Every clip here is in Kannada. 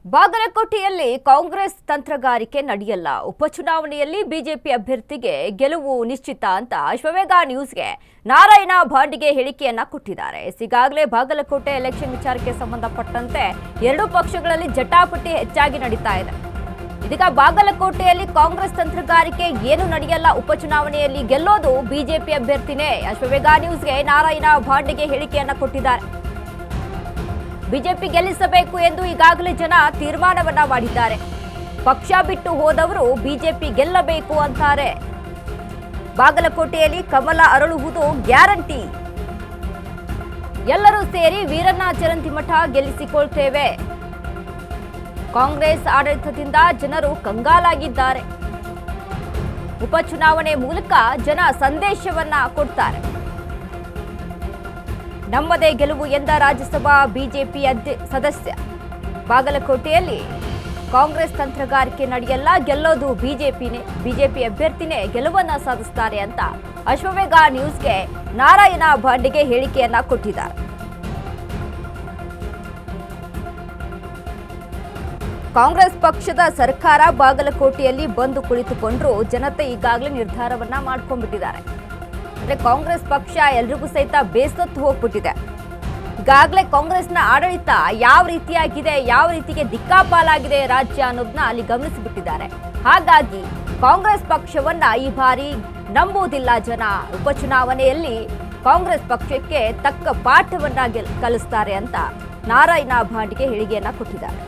ಬಾಗಲಕೋಟೆಯಲ್ಲಿ ಕಾಂಗ್ರೆಸ್ ತಂತ್ರಗಾರಿಕೆ ನಡೆಯಲ್ಲ. ಉಪಚುನಾವಣೆಯಲ್ಲಿ ಬಿಜೆಪಿ ಅಭ್ಯರ್ಥಿಗೆ ಗೆಲುವು ನಿಶ್ಚಿತ ಅಂತ ಅಶ್ವವೇಗ ನ್ಯೂಸ್ಗೆ ನಾರಾಯಣ ಭಾಂಡಿಗೆ ಹೇಳಿಕೆಯನ್ನ ಕೊಟ್ಟಿದ್ದಾರೆ. ಈಗಾಗಲೇ ಬಾಗಲಕೋಟೆ ಎಲೆಕ್ಷನ್ ವಿಚಾರಕ್ಕೆ ಸಂಬಂಧಪಟ್ಟಂತೆ ಎರಡೂ ಪಕ್ಷಗಳಲ್ಲಿ ಜಟಾಪಟಿ ಹೆಚ್ಚಾಗಿ ನಡೀತಾ ಇದೆ. ಇದೀಗ ಬಾಗಲಕೋಟೆಯಲ್ಲಿ ಕಾಂಗ್ರೆಸ್ ತಂತ್ರಗಾರಿಕೆ ಏನು ನಡೆಯಲ್ಲ, ಉಪಚುನಾವಣೆಯಲ್ಲಿ ಗೆಲ್ಲೋದು ಬಿಜೆಪಿ ಅಭ್ಯರ್ಥಿನೇ. ಅಶ್ವವೇಗ ನ್ಯೂಸ್ಗೆ ನಾರಾಯಣ ಭಾಂಡಿಗೆ ಹೇಳಿಕೆಯನ್ನ ಕೊಟ್ಟಿದ್ದಾರೆ. ಬಿಜೆಪಿ ಗೆಲ್ಲಿಸಬೇಕು ಎಂದು ಈಗಾಗಲೇ ಜನ ತೀರ್ಮಾನವನ್ನ ಮಾಡಿದ್ದಾರೆ. ಪಕ್ಷ ಬಿಟ್ಟು ಹೋದವರು ಬಿಜೆಪಿ ಗೆಲ್ಲಬೇಕು ಅಂತಾರೆ. ಬಾಗಲಕೋಟೆಯಲ್ಲಿ ಕಮಲ ಅರಳುವುದು ಗ್ಯಾರಂಟಿ. ಎಲ್ಲರೂ ಸೇರಿ ವೀರಣ್ಣ ಚರಂತಿಮಠ ಗೆಲ್ಲಿಸಿಕೊಳ್ತೇವೆ. ಕಾಂಗ್ರೆಸ್ ಆಡಳಿತದಿಂದ ಜನರು ಕಂಗಾಲಾಗಿದ್ದಾರೆ. ಉಪಚುನಾವಣೆ ಮೂಲಕ ಜನ ಸಂದೇಶವನ್ನ ಕೊಡ್ತಾರೆ. ನಮ್ಮದೇ ಗೆಲುವು ಎಂದ ರಾಜ್ಯಸಭಾ ಬಿಜೆಪಿ ಸದಸ್ಯ. ಬಾಗಲಕೋಟೆಯಲ್ಲಿ ಕಾಂಗ್ರೆಸ್ ತಂತ್ರಗಾರಿಕೆ ನಡೆಯಲ್ಲ, ಗೆಲ್ಲೋದು ಬಿಜೆಪಿನೇ. ಬಿಜೆಪಿ ಅಭ್ಯರ್ಥಿನೇ ಗೆಲುವನ್ನ ಸಾಧಿಸುತ್ತಾರೆ ಅಂತ ಅಶ್ವವೇಗ ನ್ಯೂಸ್ಗೆ ನಾರಾಯಣ ಭಾಂಡಿಗೆ ಹೇಳಿಕೆಯನ್ನ ಕೊಟ್ಟಿದ್ದಾರೆ. ಕಾಂಗ್ರೆಸ್ ಪಕ್ಷದ ಸರ್ಕಾರ ಬಾಗಲಕೋಟೆಯಲ್ಲಿ ಬಂದು ಕುಳಿತುಕೊಂಡ್ರು ಜನತೆ ಈಗಾಗಲೇ ನಿರ್ಧಾರವನ್ನ ಮಾಡ್ಕೊಂಡ್ಬಿಟ್ಟಿದ್ದಾರೆ. ಅಂದ್ರೆ ಕಾಂಗ್ರೆಸ್ ಪಕ್ಷ ಎಲ್ರಿಗೂ ಸಹಿತ ಬೇಸತ್ತು ಹೋಗ್ಬಿಟ್ಟಿದೆ. ಈಗಾಗಲೇ ಕಾಂಗ್ರೆಸ್ನ ಆಡಳಿತ ಯಾವ ರೀತಿಯಾಗಿದೆ, ಯಾವ ರೀತಿಗೆ ದಿಕ್ಕಾಪಾಲಾಗಿದೆ ರಾಜ್ಯ ಅನ್ನೋದನ್ನ ಅಲ್ಲಿ ಗಮನಿಸಿಬಿಟ್ಟಿದ್ದಾರೆ. ಹಾಗಾಗಿ ಕಾಂಗ್ರೆಸ್ ಪಕ್ಷವನ್ನ ಈ ಬಾರಿ ನಂಬುವುದಿಲ್ಲ ಜನ. ಉಪಚುನಾವಣೆಯಲ್ಲಿ ಕಾಂಗ್ರೆಸ್ ಪಕ್ಷಕ್ಕೆ ತಕ್ಕ ಪಾಠವನ್ನ ಕಲಿಸ್ತಾರೆ ಅಂತ ನಾರಾಯಣ ಭಾಂಡಿಗೆ ಹೇಳಿಕೆಯನ್ನ ಕೊಟ್ಟಿದ್ದಾರೆ.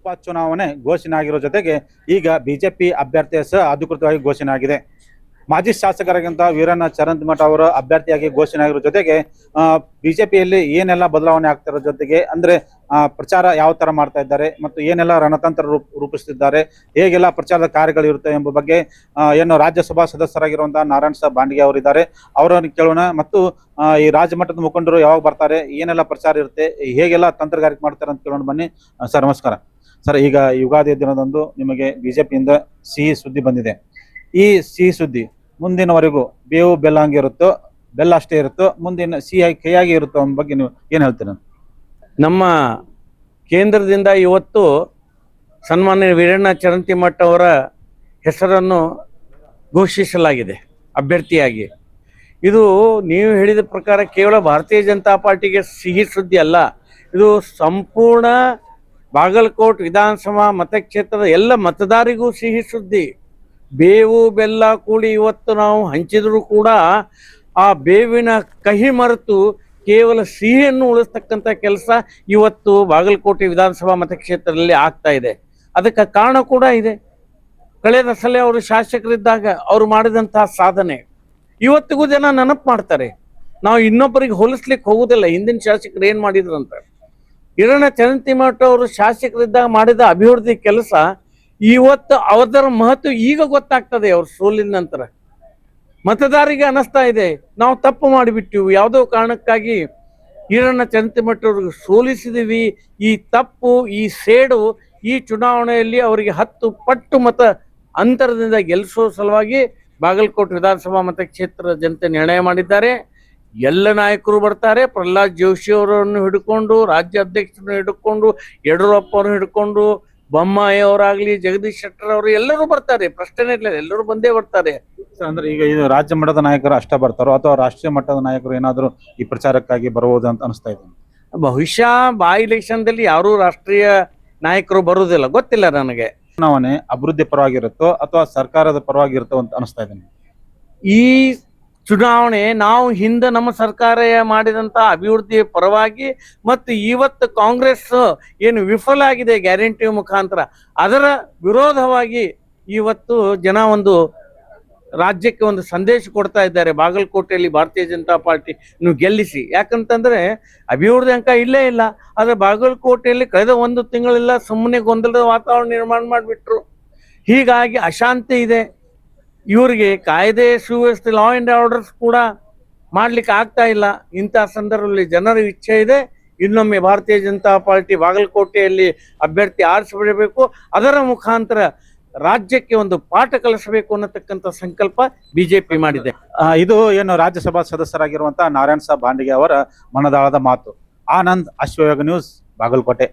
ಉಪಚುನಾವಣೆ ಘೋಷಣೆ ಆಗಿರೋ ಜೊತೆಗೆ ಈಗ ಬಿಜೆಪಿ ಅಭ್ಯರ್ಥಿ ಸಹ ಅಧಿಕೃತವಾಗಿ ಘೋಷಣೆ ಆಗಿದೆ. ಮಾಜಿ ಶಾಸಕರಾಗಿಂತ ವೀರಣ್ಣ ಚರಂತಿಮಠ ಅವರು ಅಭ್ಯರ್ಥಿಯಾಗಿ ಘೋಷಣೆ ಆಗಿರೋ ಜೊತೆಗೆ ಬಿಜೆಪಿಯಲ್ಲಿ ಏನೆಲ್ಲ ಬದಲಾವಣೆ ಆಗ್ತಿರೋ ಜೊತೆಗೆ ಅಂದ್ರೆ ಪ್ರಚಾರ ಯಾವ ತರ ಮಾಡ್ತಾ ಇದ್ದಾರೆ ಮತ್ತು ಏನೆಲ್ಲ ರಣತಂತ್ರ ರೂಪಿಸುತ್ತಿದ್ದಾರೆ, ಹೇಗೆಲ್ಲ ಪ್ರಚಾರದ ಕಾರ್ಯಗಳು ಇರುತ್ತೆ ಎಂಬ ಬಗ್ಗೆ ಏನು ರಾಜ್ಯಸಭಾ ಸದಸ್ಯರಾಗಿರುವಂತಹ ನಾರಾಯಣ ಭಾಂಡಿಗೆ ಅವರಿದ್ದಾರೆ, ಅವರನ್ನು ಕೇಳೋಣ. ಮತ್ತು ಈ ರಾಜ್ಯ ಮಟ್ಟದ ಮುಖಂಡರು ಯಾವಾಗ ಬರ್ತಾರೆ, ಏನೆಲ್ಲ ಪ್ರಚಾರ ಇರುತ್ತೆ, ಹೇಗೆಲ್ಲ ತಂತ್ರಗಾರಿಕೆ ಮಾಡ್ತಾರೆ ಅಂತ ಕೇಳೋಣ ಬನ್ನಿ. ಸರ್ ನಮಸ್ಕಾರ. ಸರ್, ಈಗ ಯುಗಾದಿ ದಿನದಂದು ನಿಮಗೆ ಬಿಜೆಪಿಯಿಂದ ಸಿಹಿ ಸುದ್ದಿ ಬಂದಿದೆ. ಈ ಸಿಹಿ ಸುದ್ದಿ ಮುಂದಿನವರೆಗೂ ಬೇವು ಬೆಲ್ಲ ಹಂಗೆ ಇರುತ್ತೋ, ಬೆಲ್ಲ ಅಷ್ಟೇ ಇರುತ್ತೋ, ಮುಂದಿನ ಸಿಹಿಯಾಗಿ ಕೈಯಾಗಿ ಇರುತ್ತೋ ಅನ್ನೋ ಬಗ್ಗೆ ನೀವು ಏನ್ ಹೇಳ್ತೀರ? ನಮ್ಮ ಕೇಂದ್ರದಿಂದ ಇವತ್ತು ಸನ್ಮಾನ್ಯ ವೀರಣ್ಣ ಚರಂತಿಮಠ ಅವರ ಹೆಸರನ್ನು ಘೋಷಿಸಲಾಗಿದೆ ಅಭ್ಯರ್ಥಿಯಾಗಿ. ಇದು ನೀವು ಹೇಳಿದ ಪ್ರಕಾರ ಕೇವಲ ಭಾರತೀಯ ಜನತಾ ಪಾರ್ಟಿಗೆ ಸಿಹಿ ಸುದ್ದಿ ಅಲ್ಲ, ಇದು ಸಂಪೂರ್ಣ ಬಾಗಲಕೋಟ್ ವಿಧಾನಸಭಾ ಮತಕ್ಷೇತ್ರದ ಎಲ್ಲ ಮತದಾರಿಗೂ ಸಿಹಿ ಸುದ್ದಿ. ಬೇವು ಬೆಲ್ಲ ಕೂಡಿ ಇವತ್ತು ನಾವು ಹಂಚಿದರೂ ಕೂಡ ಆ ಬೇವಿನ ಕಹಿ ಮರೆತು ಕೇವಲ ಸಿಹಿಯನ್ನು ಉಳಿಸ್ತಕ್ಕಂಥ ಕೆಲಸ ಇವತ್ತು ಬಾಗಲಕೋಟೆ ವಿಧಾನಸಭಾ ಮತಕ್ಷೇತ್ರದಲ್ಲಿ ಆಗ್ತಾ ಇದೆ. ಅದಕ್ಕೆ ಕಾರಣ ಕೂಡ ಇದೆ. ಕಳೆದ ಸಲ ಅವರು ಶಾಸಕರಿದ್ದಾಗ ಅವರು ಮಾಡಿದಂತಹ ಸಾಧನೆ ಇವತ್ತಿಗೂ ಜನ ನೆನಪು ಮಾಡ್ತಾರೆ. ನಾವು ಇನ್ನೊಬ್ಬರಿಗೆ ಹೋಲಿಸ್ಲಿಕ್ಕೆ ಹೋಗುದಿಲ್ಲ ಹಿಂದಿನ ಶಾಸಕರು ಏನ್ ಮಾಡಿದ್ರು ಅಂತ. ವೀರಣ್ಣ ಚರಂತಿಮಠ ಅವರು ಶಾಸಕರಿದ್ದಾಗ ಮಾಡಿದ ಅಭಿವೃದ್ಧಿ ಕೆಲಸ ಇವತ್ತು ಅದರ ಮಹತ್ವ ಈಗ ಗೊತ್ತಾಗ್ತದೆ. ಅವ್ರ ಸೋಲಿನ ನಂತರ ಮತದಾರಿಗೆ ಅನಿಸ್ತಾ ಇದೆ, ನಾವು ತಪ್ಪು ಮಾಡಿಬಿಟ್ಟಿವಿ, ಯಾವುದೋ ಕಾರಣಕ್ಕಾಗಿ ವೀರಣ್ಣ ಚರಂತಿಮಠ ಅವ್ರಿಗೆ ಸೋಲಿಸಿದೀವಿ. ಈ ತಪ್ಪು, ಈ ಸೇಡು ಈ ಚುನಾವಣೆಯಲ್ಲಿ ಅವರಿಗೆ 10 ಪಟ್ಟು ಮತ ಅಂತರದಿಂದ ಗೆಲ್ಲಿಸೋ ಸಲುವಾಗಿ ಬಾಗಲಕೋಟೆ ವಿಧಾನಸಭಾ ಮತಕ್ಷೇತ್ರದ ಜನತೆ ನಿರ್ಣಯ ಮಾಡಿದ್ದಾರೆ. ಎಲ್ಲ ನಾಯಕರು ಬರ್ತಾರೆ. ಪ್ರಹ್ಲಾದ್ ಜೋಶಿ ಅವರನ್ನು ಹಿಡ್ಕೊಂಡು, ರಾಜ್ಯ ಅಧ್ಯಕ್ಷರನ್ನು ಹಿಡ್ಕೊಂಡು, ಯಡಿಯೂರಪ್ಪ ಅವ್ರನ್ನ ಹಿಡ್ಕೊಂಡು, ಬೊಮ್ಮಾಯಿ ಅವರಾಗ್ಲಿ, ಜಗದೀಶ್ ಶೆಟ್ಟರ್ ಅವರು ಎಲ್ಲರೂ ಬರ್ತಾರೆ. ಪ್ರಶ್ನೆ ಇಲ್ಲ, ಎಲ್ಲರೂ ಬಂದೇ ಬರ್ತಾರೆ. ಅಂದ್ರೆ ಈಗ ಇದು ರಾಜ್ಯ ಮಟ್ಟದ ನಾಯಕರು ಅಷ್ಟೇ ಬರ್ತಾರೋ ಅಥವಾ ರಾಷ್ಟ್ರೀಯ ಮಟ್ಟದ ನಾಯಕರು ಏನಾದ್ರು ಈ ಪ್ರಚಾರಕ್ಕಾಗಿ ಬರಬಹುದು ಅಂತ ಅನಿಸ್ತಾ ಇದೆ? ಬಹುಶಃ ಬೈ ಎಲೆಕ್ಷನ್ದಲ್ಲಿ ಯಾರೂ ರಾಷ್ಟ್ರೀಯ ನಾಯಕರು ಬರುವುದಿಲ್ಲ, ಗೊತ್ತಿಲ್ಲ ನನಗೆ. ಚುನಾವಣೆ ಅಭಿವೃದ್ಧಿ ಪರವಾಗಿರುತ್ತೋ ಅಥವಾ ಸರ್ಕಾರದ ಪರವಾಗಿರುತ್ತೋ ಅಂತ ಅನಿಸ್ತಾ ಇದೆ? ಈ ಚುನಾವಣೆ ನಾವು ಹಿಂದೆ ನಮ್ಮ ಸರ್ಕಾರ ಮಾಡಿದಂತ ಅಭಿವೃದ್ಧಿ ಪರವಾಗಿ ಮತ್ತು ಇವತ್ತು ಕಾಂಗ್ರೆಸ್ ಏನು ವಿಫಲ ಆಗಿದೆ ಗ್ಯಾರಂಟಿ ಮುಖಾಂತರ ಅದರ ವಿರೋಧವಾಗಿ ಇವತ್ತು ಜನ ಒಂದು ರಾಜ್ಯಕ್ಕೆ ಒಂದು ಸಂದೇಶ ಕೊಡ್ತಾ ಇದ್ದಾರೆ. ಬಾಗಲಕೋಟೆಯಲ್ಲಿ ಭಾರತೀಯ ಜನತಾ ಪಾರ್ಟಿ ನೀವು ಗೆಲ್ಲಿಸಿ. ಯಾಕಂತಂದ್ರೆ ಅಭಿವೃದ್ಧಿ ಅಂಕ ಇಲ್ಲೇ ಇಲ್ಲ. ಆದ್ರೆ ಬಾಗಲಕೋಟೆಯಲ್ಲಿ ಕಳೆದ 1 ತಿಂಗಳಿಲ್ಲ ಸುಮ್ಮನೆ ಗೊಂದಲದ ವಾತಾವರಣ ನಿರ್ಮಾಣ ಮಾಡಿಬಿಟ್ರು. ಹೀಗಾಗಿ ಅಶಾಂತಿ ಇದೆ. ಇವರಿಗೆ ಕಾಯ್ದೆ ಸುವ್ಯವಸ್ಥೆ, ಲಾ ಅಂಡ್ ಆರ್ಡರ್ಸ್ ಕೂಡ ಮಾಡ್ಲಿಕ್ಕೆ ಆಗ್ತಾ ಇಲ್ಲ. ಇಂತಹ ಸಂದರ್ಭದಲ್ಲಿ ಜನರ ಇಚ್ಛೆ ಇದೆ, ಇನ್ನೊಮ್ಮೆ ಭಾರತೀಯ ಜನತಾ ಪಾರ್ಟಿ ಬಾಗಲಕೋಟೆಯಲ್ಲಿ ಅಭ್ಯರ್ಥಿ ಆರಿಸಿಬಿಡಬೇಕು. ಅದರ ಮುಖಾಂತರ ರಾಜ್ಯಕ್ಕೆ ಒಂದು ಪಾಠ ಕಲಿಸಬೇಕು ಅನ್ನತಕ್ಕಂಥ ಸಂಕಲ್ಪ ಬಿಜೆಪಿ ಮಾಡಿದೆ. ಇದು ಏನು ರಾಜ್ಯಸಭಾ ಸದಸ್ಯರಾಗಿರುವಂತಹ ನಾರಾಯಣ ಸಾಬ್ ಭಾಂಡಿಗೆ ಅವರ ಮನದಾಳದ ಮಾತು. ಆನಂದ್, ಅಶ್ವಯೋಗ ನ್ಯೂಸ್, ಬಾಗಲಕೋಟೆ.